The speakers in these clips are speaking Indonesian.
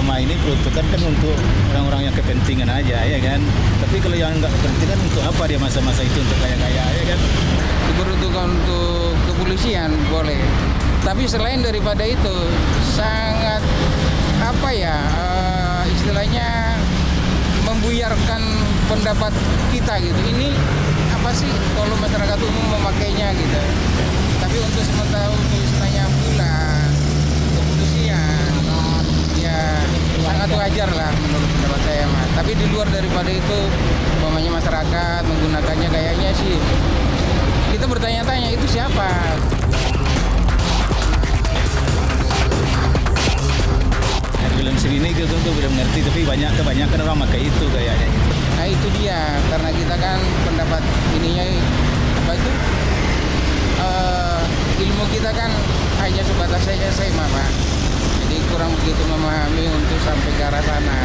selama ini peruntukan kan untuk orang-orang yang kepentingan aja ya kan. Tapi kalau yang nggak kepentingan untuk apa dia masa-masa itu untuk kaya-kaya ya kan. Diperuntukkan untuk kepolisian boleh. Tapi selain daripada itu sangat istilahnya membuyarkan pendapat kita gitu. Ini apa sih kalau masyarakat umum memakainya gitu. Tapi untuk sementara untuk istilahnya pula kepolisian ya sangat wajar lah menurut pendapat saya mas. Tapi di luar daripada itu umpamanya masyarakat menggunakannya kayaknya sih kita bertanya-tanya itu siapa. Film segini kita tuh belum ngerti, tapi kebanyakan orang pakai itu kayaknya. Nah itu dia, karena kita kan pendapat ininya ilmu kita kan hanya sebatas saja SMA Pak. Jadi kurang begitu memahami untuk sampai ke arah sana.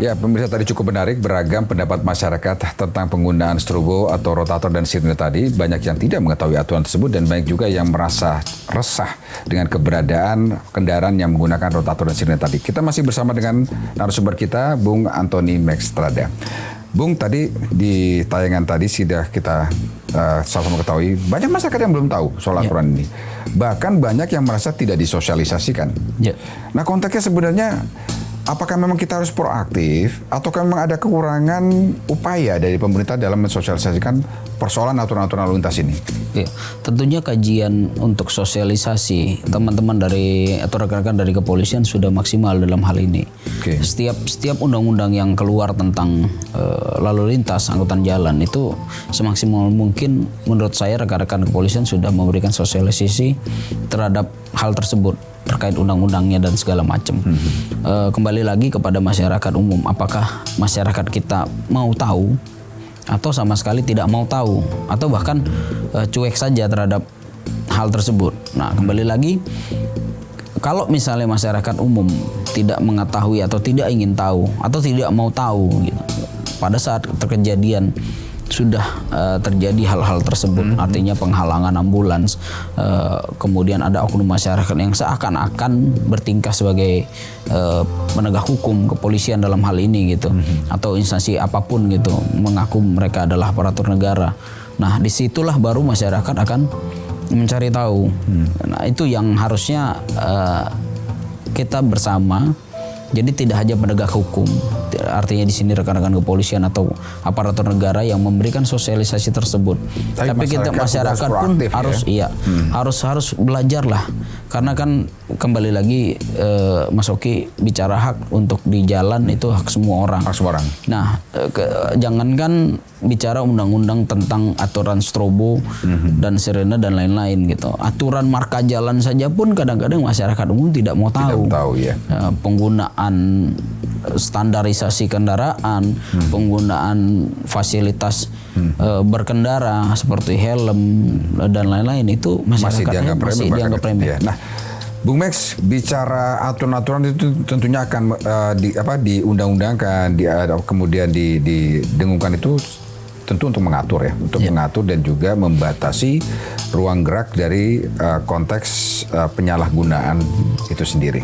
Ya, pemirsa, tadi cukup menarik beragam pendapat masyarakat tentang penggunaan strobo atau rotator dan sirine tadi. Banyak yang tidak mengetahui aturan tersebut dan banyak juga yang merasa resah dengan keberadaan kendaraan yang menggunakan rotator dan sirine tadi. Kita masih bersama dengan narasumber kita, Bung Antoni Mekstrada. Bung, tadi di tayangan tadi sudah kita sama-sama ketahui, banyak masyarakat yang belum tahu soal aturan ini. Bahkan banyak yang merasa tidak disosialisasikan. Nah, konteksnya sebenarnya apakah memang kita harus proaktif atau memang ada kekurangan upaya dari pemerintah dalam mensosialisasikan persoalan aturan-aturan lalu lintas ini? Ya, tentunya kajian untuk sosialisasi teman-teman dari atau rekan-rekan dari kepolisian sudah maksimal dalam hal ini. Setiap undang-undang yang keluar tentang lalu lintas angkutan jalan itu semaksimal mungkin menurut saya rekan-rekan kepolisian sudah memberikan sosialisasi terhadap hal tersebut terkait undang-undangnya dan segala macam. Kembali lagi kepada masyarakat umum, apakah masyarakat kita mau tahu atau sama sekali tidak mau tahu atau bahkan cuek saja terhadap hal tersebut. Nah, kembali lagi, kalau misalnya masyarakat umum tidak mengetahui atau tidak ingin tahu atau tidak mau tahu gitu, pada saat terkejadian sudah terjadi hal-hal tersebut, artinya penghalangan ambulans, kemudian ada oknum masyarakat yang seakan-akan bertingkah sebagai penegak hukum, kepolisian dalam hal ini gitu, atau instansi apapun gitu, mengaku mereka adalah aparatur negara. Nah, disitulah baru masyarakat akan mencari tahu. Nah, itu yang harusnya kita bersama. Jadi tidak hanya penegak hukum, artinya di sini rekan-rekan kepolisian atau aparatur negara yang memberikan sosialisasi tersebut. Tapi kita masyarakat pun harus harus belajar lah. Karena kan kembali lagi Mas Oki bicara hak untuk di jalan itu hak semua orang. Hak semua orang. Nah, jangankan bicara undang-undang tentang aturan strobo dan sirene dan lain-lain gitu. Aturan marka jalan saja pun kadang-kadang masyarakat umum tidak mau tahu. Tidak tahu ya. Penggunaan standarisasi kendaraan, penggunaan fasilitas berkendara seperti helm dan lain-lain itu masih dianggap remeh. Ya. Nah, Bung Max, bicara aturan-aturan itu tentunya akan diundang-undangkan, kemudian didengungkan itu tentu untuk mengatur ya, mengatur dan juga membatasi ruang gerak dari konteks penyalahgunaan itu sendiri.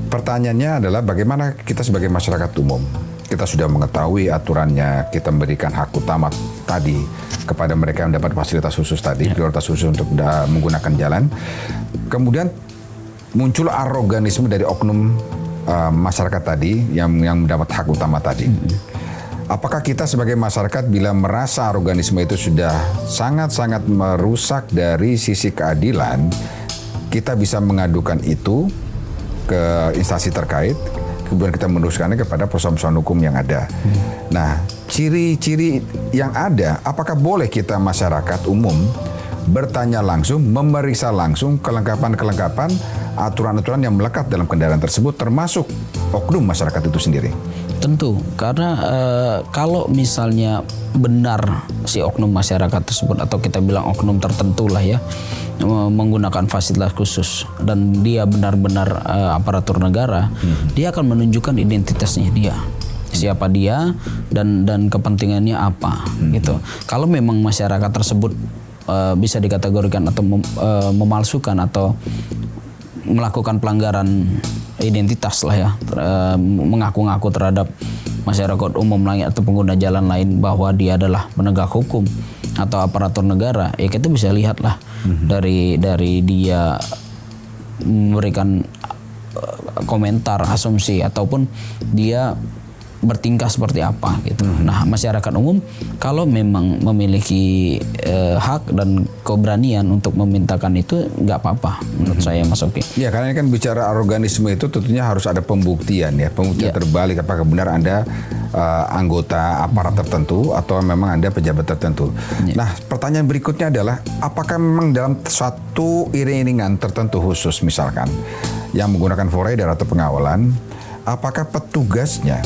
Pertanyaannya adalah bagaimana kita sebagai masyarakat umum, kita sudah mengetahui aturannya, kita memberikan hak utama tadi kepada mereka yang mendapat fasilitas khusus tadi, prioritas khusus untuk menggunakan jalan. Kemudian muncul aroganisme dari oknum masyarakat tadi yang mendapat hak utama tadi. Apakah kita sebagai masyarakat bila merasa aroganisme itu sudah sangat-sangat merusak dari sisi keadilan, kita bisa mengadukan itu ke instansi terkait, kemudian kita meneruskannya kepada persoalan hukum yang ada. Nah, ciri-ciri yang ada, apakah boleh kita masyarakat umum bertanya langsung, memeriksa langsung kelengkapan-kelengkapan aturan-aturan yang melekat dalam kendaraan tersebut, termasuk oknum masyarakat itu sendiri? Tentu, karena kalau misalnya benar si oknum masyarakat tersebut atau kita bilang oknum tertentu lah ya, menggunakan fasilitas khusus dan dia benar-benar aparatur negara, dia akan menunjukkan identitasnya dia, siapa dia dan kepentingannya apa gitu. Kalau memang masyarakat tersebut bisa dikategorikan atau memalsukan atau melakukan pelanggaran identitas lah ya, mengaku-ngaku terhadap masyarakat umum lain atau pengguna jalan lain bahwa dia adalah penegak hukum atau aparatur negara, ya kita bisa lihatlah dari dia memberikan komentar, asumsi ataupun dia bertingkah seperti apa gitu. Nah, masyarakat umum kalau memang memiliki hak dan keberanian untuk memintakan itu nggak apa-apa menurut saya, Mas Oki. Ya, karena ini kan bicara aroganisme itu tentunya harus ada pembuktian ya, pembuktian terbalik apakah benar Anda anggota aparat tertentu atau memang Anda pejabat tertentu. Nah, pertanyaan berikutnya adalah apakah memang dalam suatu iring-iringan tertentu khusus misalkan yang menggunakan forrider atau pengawalan, apakah petugasnya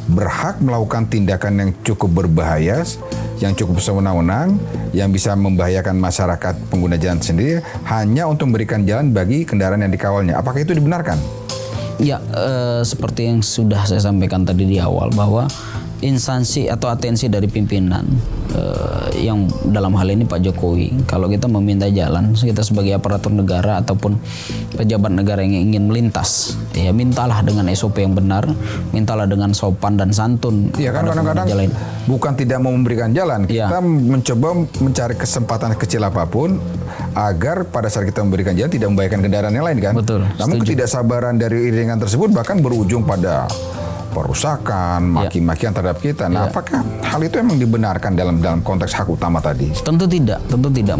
berhak melakukan tindakan yang cukup berbahaya, yang cukup sewenang-wenang, yang bisa membahayakan masyarakat pengguna jalan sendiri hanya untuk memberikan jalan bagi kendaraan yang dikawalnya. Apakah itu dibenarkan? Ya, seperti yang sudah saya sampaikan tadi di awal bahwa instansi atau atensi dari pimpinan yang dalam hal ini Pak Jokowi, kalau kita meminta jalan, kita sebagai aparatur negara ataupun pejabat negara yang ingin melintas, ya mintalah dengan SOP yang benar, mintalah dengan sopan dan santun. Iya kan, kadang-kadang bukan tidak mau memberikan jalan, kita mencoba mencari kesempatan kecil apapun agar pada saat kita memberikan jalan tidak membahayakan kendaraan yang lain kan. Betul. Namun ketidaksabaran dari iringan tersebut bahkan berujung pada perusakan, maki-makian terhadap kita. Nah, apakah hal itu memang dibenarkan dalam konteks hak utama tadi? Tentu tidak,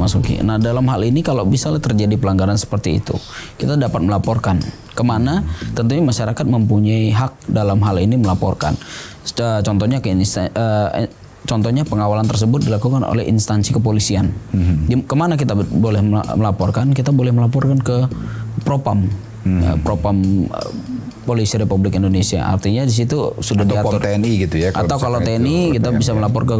Mas Uki. Nah, dalam hal ini kalau misalnya terjadi pelanggaran seperti itu, kita dapat melaporkan kemana. Tentunya masyarakat mempunyai hak dalam hal ini melaporkan. Contohnya contohnya pengawalan tersebut dilakukan oleh instansi kepolisian. Kemana kita boleh melaporkan? Kita boleh melaporkan ke Propam, Propam Polisi Republik Indonesia. Artinya di situ sudah atau diatur. POM TNI gitu ya. Atau kalau TNI kita bisa melapor ke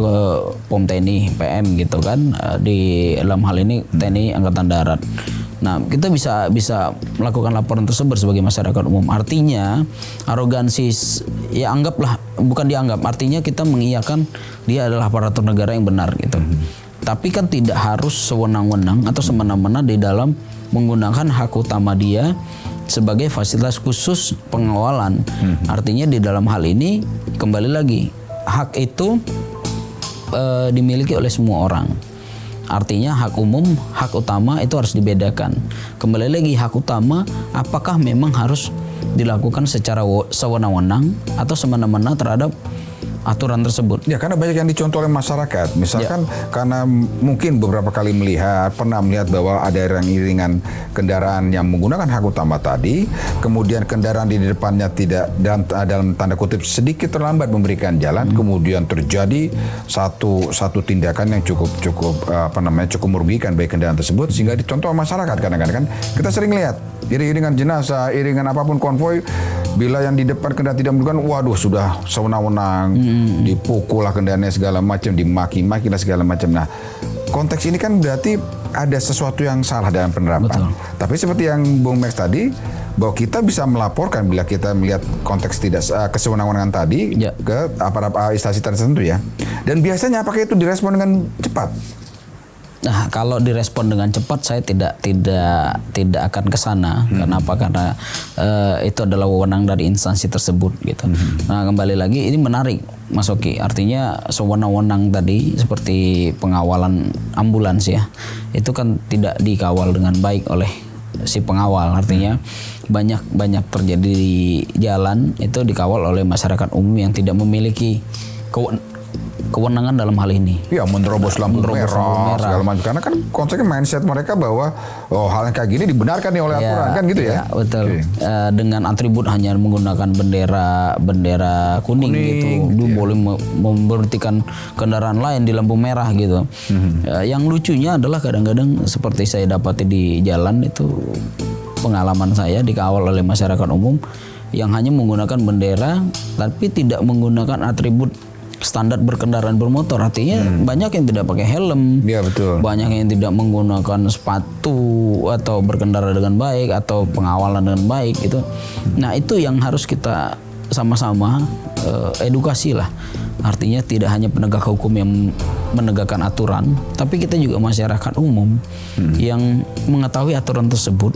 POM TNI, PM gitu kan. Di dalam hal ini TNI Angkatan Darat. Nah, kita bisa melakukan laporan tersebut sebagai masyarakat umum. Artinya arogansi ya anggaplah, bukan dianggap, artinya kita mengiyakan dia adalah aparatur negara yang benar gitu. Tapi kan tidak harus sewenang-wenang atau semena-mena di dalam menggunakan hak utama dia sebagai fasilitas khusus pengawalan. Artinya di dalam hal ini kembali lagi hak itu dimiliki oleh semua orang. Artinya hak umum, hak utama itu harus dibedakan. Kembali lagi hak utama apakah memang harus dilakukan secara sewenang-wenang atau semena-mena terhadap aturan tersebut. Ya, karena banyak yang dicontoh oleh masyarakat. Misalkan karena mungkin beberapa kali pernah melihat bahwa ada iringan kendaraan yang menggunakan hak utama tadi, kemudian kendaraan di depannya tidak dalam tanda kutip sedikit terlambat memberikan jalan, kemudian terjadi satu tindakan yang cukup merugikan bagi kendaraan tersebut sehingga dicontoh masyarakat. Kadang-kadang kan kita sering lihat iring-iringan jenazah, iringan apapun konvoi, bila yang di depan kendaraan tidak menunjukkan, waduh sudah sewenang-wenang, dipukul lah kendaraannya segala macam, dimaki-maki lah segala macam. Nah, konteks ini kan berarti ada sesuatu yang salah dalam penerapan. Betul. Tapi seperti yang Bung Max tadi, bahwa kita bisa melaporkan bila kita melihat konteks tidak kesewenang-wenangan tadi ke aparat instansi tertentu ya. Dan biasanya apakah itu direspon dengan cepat? Nah, kalau direspon dengan cepat saya tidak akan ke sana. Kenapa? Karena itu adalah wewenang dari instansi tersebut gitu. Nah, kembali lagi ini menarik Mas Oki. Artinya sewenang-wenang tadi seperti pengawalan ambulans ya. Itu kan tidak dikawal dengan baik oleh si pengawal. Artinya banyak terjadi di jalan itu dikawal oleh masyarakat umum yang tidak memiliki kewenangan dalam hal ini. Ya, menerobos lampu merah segala macam. Karena kan konsepnya mindset mereka bahwa hal yang kayak gini dibenarkan nih oleh aturan kan gitu ya. Betul. Dengan atribut hanya menggunakan bendera kuning gitu, boleh memberhentikan kendaraan lain di lampu merah gitu. Yang lucunya adalah kadang-kadang seperti saya dapati di jalan itu, pengalaman saya dikawal oleh masyarakat umum yang hanya menggunakan bendera tapi tidak menggunakan atribut standar berkendaraan bermotor. Artinya banyak yang tidak pakai helm, banyak yang tidak menggunakan sepatu atau berkendara dengan baik atau pengawalan dengan baik gitu. Nah, itu yang harus kita sama-sama edukasi lah. Artinya tidak hanya penegak hukum yang menegakkan aturan, tapi kita juga masyarakat umum yang mengetahui aturan tersebut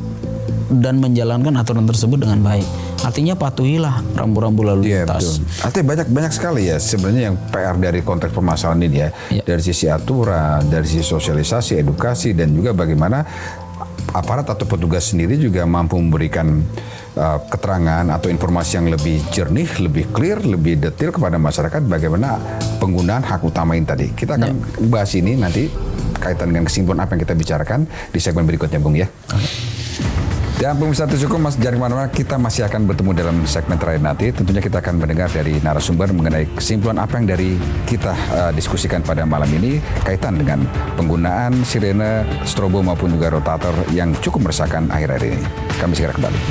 dan menjalankan aturan tersebut dengan baik. Artinya patuhilah rambu-rambu lalu Iya, lintas. betul. Artinya banyak sekali ya sebenarnya yang PR dari konteks permasalahan ini ya. Iya. Dari sisi aturan, dari sisi sosialisasi, edukasi, dan juga bagaimana aparat atau petugas sendiri juga mampu memberikan keterangan atau informasi yang lebih jernih, lebih clear, lebih detail kepada masyarakat bagaimana penggunaan hak utama ini tadi. Kita akan bahas ini nanti kaitan dengan kesimpulan apa yang kita bicarakan di segmen berikutnya, Bung ya. Dan pemirsa Tujukum, Mas, jangan kemana-mana, kita masih akan bertemu dalam segmen terakhir nanti. Tentunya kita akan mendengar dari narasumber mengenai kesimpulan apa yang dari kita diskusikan pada malam ini kaitan dengan penggunaan sirene, strobo maupun juga rotator yang cukup meresahkan akhir-akhir ini. Kami segera kembali.